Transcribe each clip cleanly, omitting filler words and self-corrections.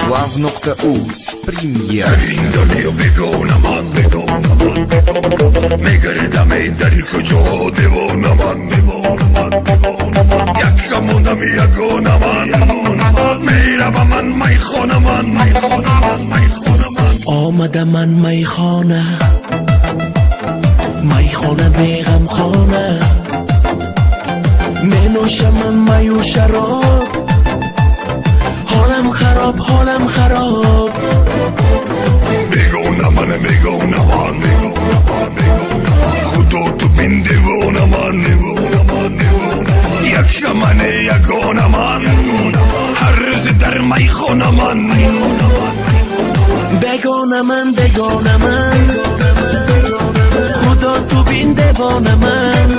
Muzlav.uz Premier Rindolio begonaman Megardame dar kujho devonaman Yakamuna miyagonaman Mehrabaman mayxonaman آمدم میخانه میخانه بیغم خانه می نوشم من می و شراب حالم خراب begonaman Khudo tu bin devonaman Yakamane yagonaman Har roz dar mayxonaman بگانه من خدا تو بین دیوانه من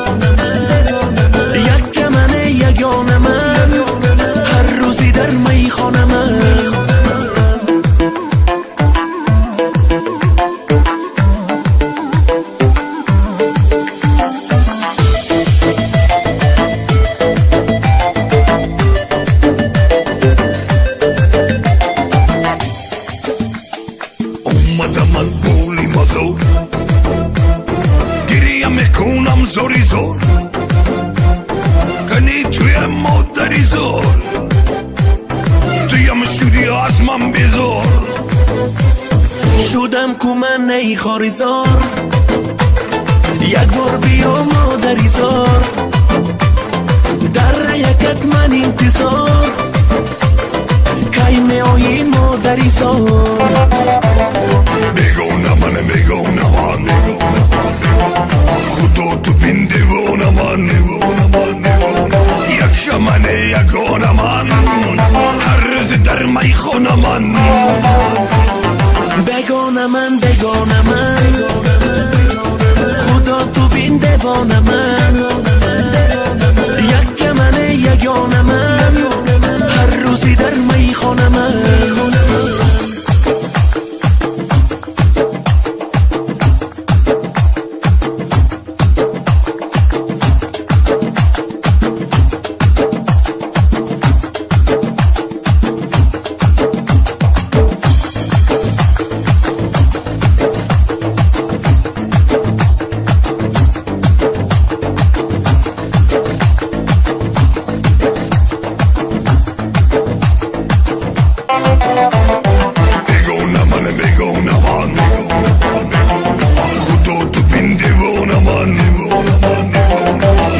یک منه یگانه من هر روزی در میخانه من Madaman boli mazo Giriya mekunam zori zor Kani tuya modari zor Tuyam shudi asman bezor شدم کو من ای خاریزار یک بار بیا مادری زار در یکت من انتظار کی می آیی مادری زار begonaman Khudo tu bin devonaman Yakamane yagonaman Har roz dar mayxonaman بگانه من خدا تو بین دیوانه من یک منه یگانه من هر روزی در میخانه من begonaman Khudo tu bin devonaman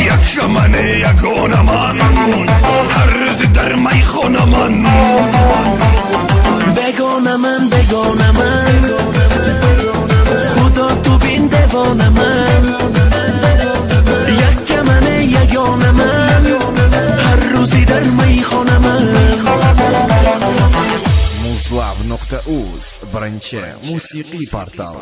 Yakamane yagonaman Har roz dar mayxonaman بگانه من خدا تو بین دیوانه من یک منه یگانه من هر روزی در میخانه من Muzlav.uz Birinchi musiqiy portal